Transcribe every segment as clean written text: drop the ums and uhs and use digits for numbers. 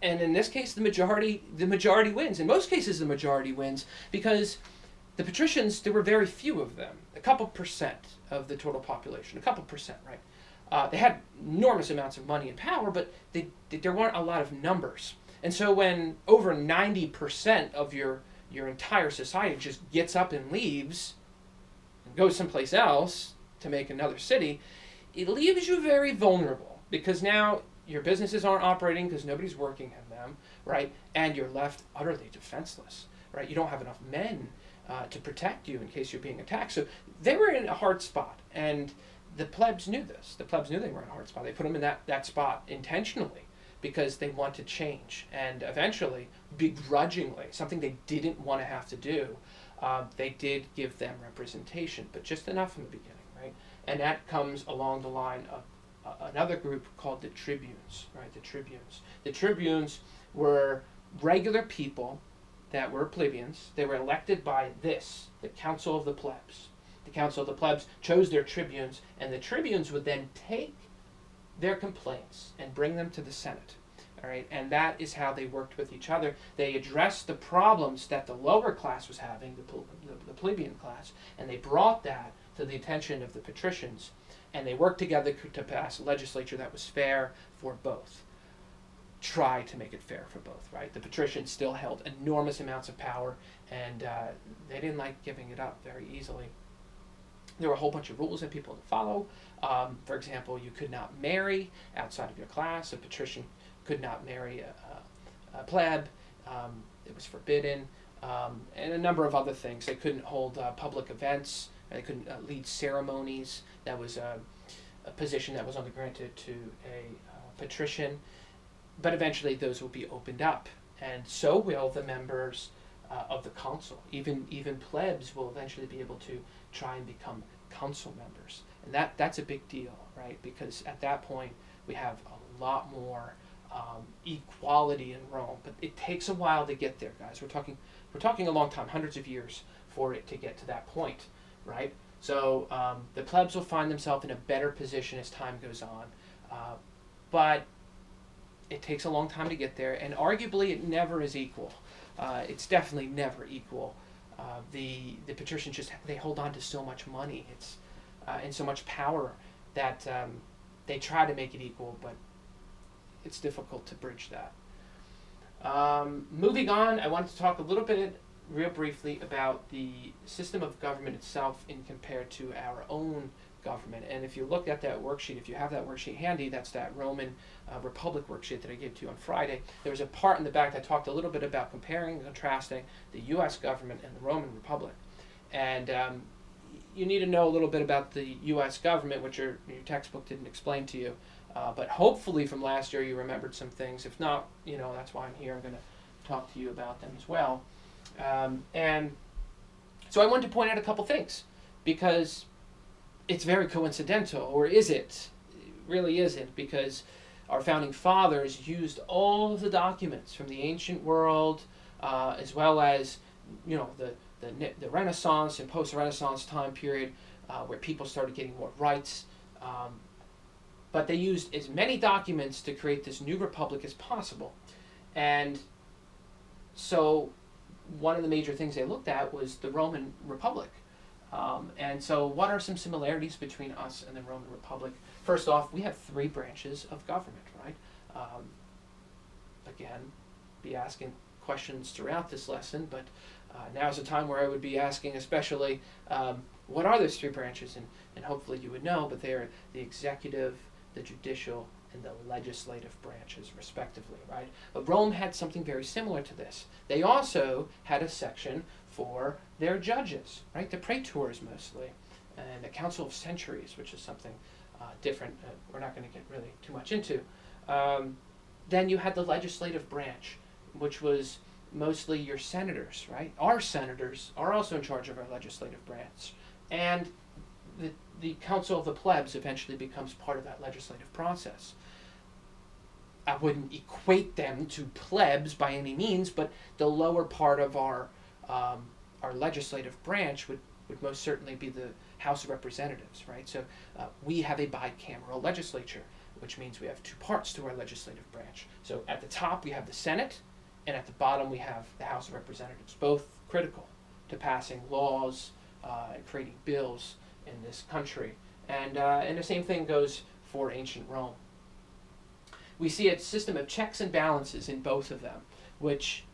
And in this case, the majority wins. In most cases, the majority wins because the patricians, there were very few of them, a couple percent of the total population, a couple percent, right? They had enormous amounts of money and power, but there weren't a lot of numbers. And so when over 90% of your entire society just gets up and leaves and goes someplace else to make another city, it leaves you very vulnerable because now your businesses aren't operating because nobody's working in them, right? And you're left utterly defenseless, right? You don't have enough men to protect you in case you're being attacked. So they were in a hard spot, and the plebs knew this. The plebs knew they were in a hard spot. They put them in that spot intentionally because they wanted change, and eventually, begrudgingly, something they didn't want to have to do, they did give them representation, but just enough in the beginning, right? And that comes along the line of another group called the tribunes, right? The tribunes. The tribunes were regular people that were plebeians. They were elected by the Council of the Plebs. The Council of the Plebs chose their tribunes, and the tribunes would then take their complaints and bring them to the Senate. All right, and that is how they worked with each other. They addressed the problems that the lower class was having, the plebeian class, and they brought that to the attention of the patricians, and they worked together to pass a legislature that was fair for both. Try to make it fair for both, right? The patricians still held enormous amounts of power, and they didn't like giving it up very easily. There were a whole bunch of rules that people had to follow. For example, you could not marry outside of your class. A patrician could not marry a pleb. It was forbidden. And a number of other things. They couldn't hold public events. They couldn't lead ceremonies. That was a position that was only granted to a patrician. But eventually those will be opened up. And so will the members of the council. Even plebs will eventually be able to try and become council members. And that's a big deal, right? Because at that point we have a lot more equality in Rome. But it takes a while to get there, guys. We're talking a long time, hundreds of years for it to get to that point, right? So the plebs will find themselves in a better position as time goes on. But it takes a long time to get there, and arguably it never is equal. It's definitely never equal. The patricians they hold on to so much money, and so much power that they try to make it equal, but it's difficult to bridge that. Moving on, I wanted to talk a little bit, real briefly, about the system of government itself in compared to our own government. And if you look at that worksheet, if you have that worksheet handy, that's that Roman Republic worksheet that I gave to you on Friday. There was a part in the back that talked a little bit about comparing and contrasting the U.S. government and the Roman Republic. And you need to know a little bit about the U.S. government, which your textbook didn't explain to you. But hopefully from last year you remembered some things. If not, that's why I'm here. I'm going to talk to you about them as well. And so I wanted to point out a couple things, because it's very coincidental, or is it? It really isn't, because our founding fathers used all of the documents from the ancient world, as well as the Renaissance and post-Renaissance time period, where people started getting more rights. But they used as many documents to create this new republic as possible. And so one of the major things they looked at was the Roman Republic. And so what are some similarities between us and the Roman Republic? First off, we have 3 branches of government, right? Again, be asking questions throughout this lesson, but now's a time where I would be asking especially, what are those 3 branches? And hopefully you would know, but they are the executive, the judicial, and the legislative branches, respectively, right? But Rome had something very similar to this. They also had a section for their judges, right? The praetors mostly, and the council of centuries, which is something different. We're not going to get really too much into. Then you had the legislative branch, which was mostly your senators, right? Our senators are also in charge of our legislative branch, and the council of the plebs eventually becomes part of that legislative process. I wouldn't equate them to plebs by any means, but the lower part of our legislative branch would most certainly be the House of Representatives, right? So we have a bicameral legislature. which means we have two parts to our legislative branch. So at the top we have the Senate, and at the bottom we have the House of Representatives, both critical to passing laws and creating bills in this country. And the same thing goes for ancient Rome. We see a system of checks and balances in both of them, which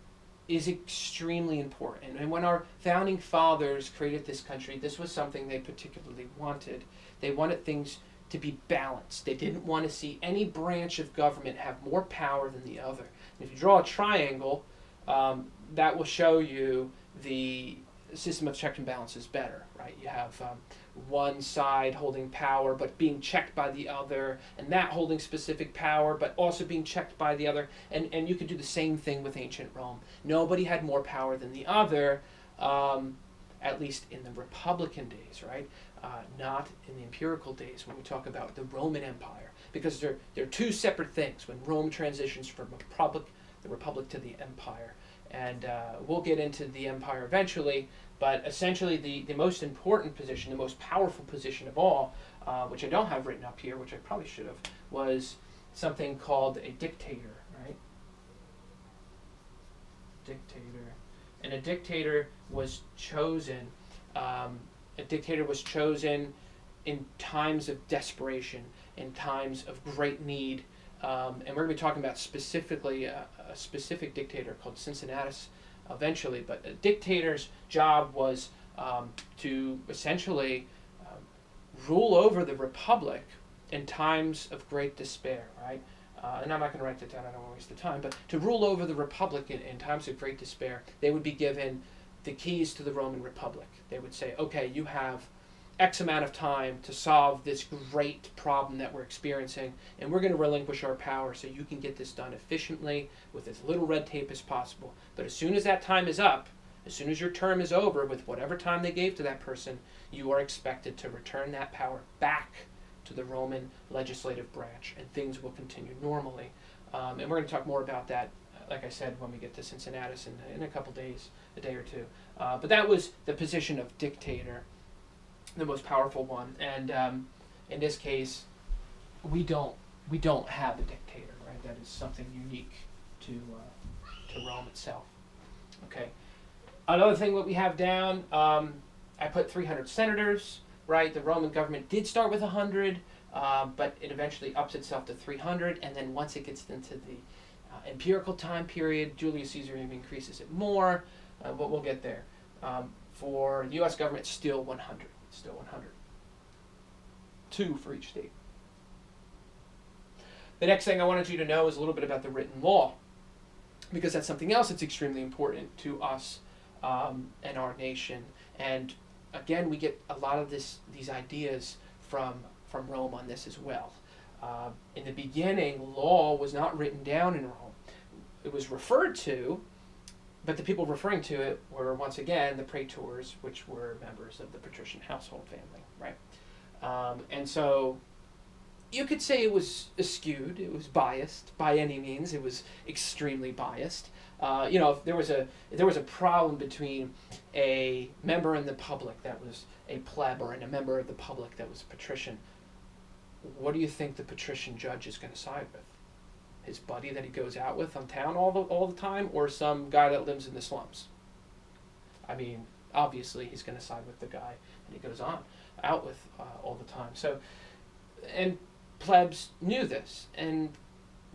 is extremely important. And when our founding fathers created this country, this was something they particularly wanted. They wanted things to be balanced. They didn't want to see any branch of government have more power than the other. And if you draw a triangle, that will show you the system of check and balances better, right? You have one side holding power but being checked by the other, and that holding specific power but also being checked by the other. And you could do the same thing with ancient Rome. Nobody had more power than the other, at least in the Republican days, right? Not in the empirical days when we talk about the Roman Empire, because they're two separate things when Rome transitions from the Republic to the Empire. And we'll get into the empire eventually, but essentially the most important position, the most powerful position of all, which I don't have written up here, which I probably should have, was something called a dictator, right? Dictator. And a dictator was chosen, in times of desperation, in times of great need. And we're going to be talking about specifically a specific dictator called Cincinnatus eventually. But a dictator's job was to essentially rule over the republic in times of great despair, right? And I'm not going to write that down, I don't want to waste the time. But to rule over the republic in times of great despair, they would be given the keys to the Roman Republic. They would say, okay, you have X amount of time to solve this great problem that we're experiencing, and we're going to relinquish our power so you can get this done efficiently with as little red tape as possible. But as soon as that time is up, as soon as your term is over with whatever time they gave to that person, you are expected to return that power back to the Roman legislative branch, and things will continue normally. And we're going to talk more about that, like I said, when we get to Cincinnatus in a couple days, a day or two. But that was the position of dictator, the most powerful one. And in this case, we don't have a dictator, right? That is something unique to Rome itself. Okay. Another thing what we have down, I put 300 senators, right? The Roman government did start with 100, but it eventually ups itself to 300, and then once it gets into the empirical time period, Julius Caesar even increases it more, but we'll get there. For the U.S. government, still 100. Still 100. 2 for each state. The next thing I wanted you to know is a little bit about the written law, because that's something else that's extremely important to us and our nation. And again, we get a lot of these ideas from Rome on this as well. In the beginning, law was not written down in Rome. It was referred to, but the people referring to it were, once again, the praetors, which were members of the patrician household family, right? And so you could say it was skewed, it was biased by any means. It was extremely biased. If there was a problem between a member in the public that was a pleb and a member of the public that was a patrician, what do you think the patrician judge is going to side with? His buddy that he goes out with on town all the time, or some guy that lives in the slums? I mean, obviously he's going to side with the guy that he goes out with all the time. So, and plebs knew this, and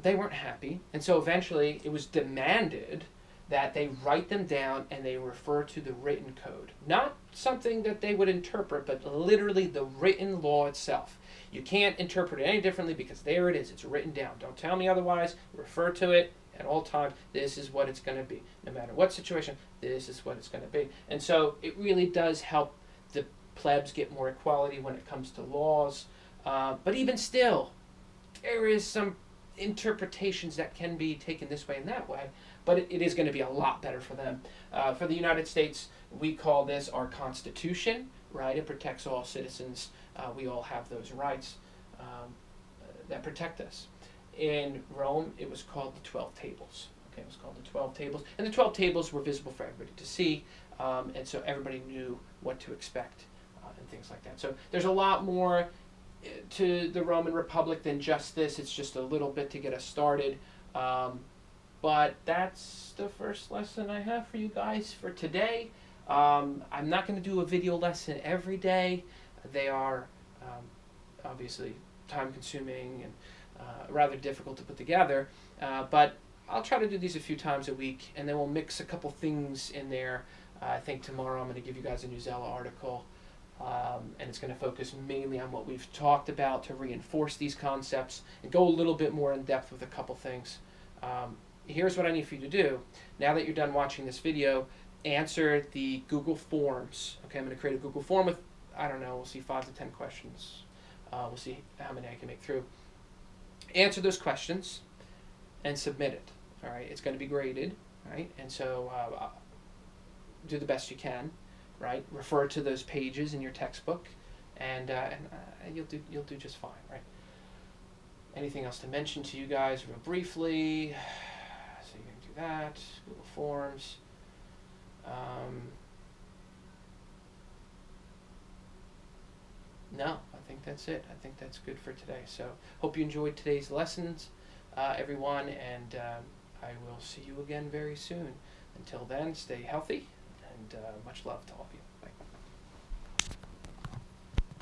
they weren't happy, and so eventually it was demanded that they write them down and they refer to the written code. Not something that they would interpret, but literally the written law itself. You can't interpret it any differently because there it is. It's written down. Don't tell me otherwise. Refer to it at all times. This is what it's going to be. No matter what situation, this is what it's going to be. And so it really does help the plebs get more equality when it comes to laws. But even still, there is some interpretations that can be taken this way and that way. But it is going to be a lot better for them. For the United States, we call this our Constitution, right? It protects all citizens. We all have those rights that protect us. In Rome, it was called the 12 Tables. Okay, it was called the 12 Tables. And the 12 Tables were visible for everybody to see, and so everybody knew what to expect and things like that. So there's a lot more to the Roman Republic than just this. It's just a little bit to get us started. But that's the first lesson I have for you guys for today. I'm not going to do a video lesson every day. They are obviously time consuming and rather difficult to put together. But I'll try to do these a few times a week, and then we'll mix a couple things in there. I think tomorrow I'm going to give you guys a Newsela article, and it's going to focus mainly on what we've talked about to reinforce these concepts and go a little bit more in depth with a couple things. Here's what I need for you to do. Now that you're done watching this video, answer the Google Forms. Okay, I'm going to create a Google form with, I don't know, we'll see 5 to 10 questions. We'll see how many I can make through. Answer those questions and submit it. All right, it's going to be graded, right? And so do the best you can, right? Refer to those pages in your textbook, and you'll do just fine, right? Anything else to mention to you guys real briefly? So you can do that. Google Forms. No, I think that's it. I think that's good for today. So hope you enjoyed today's lessons, everyone, and I will see you again very soon. Until then, stay healthy, and much love to all of you. Bye.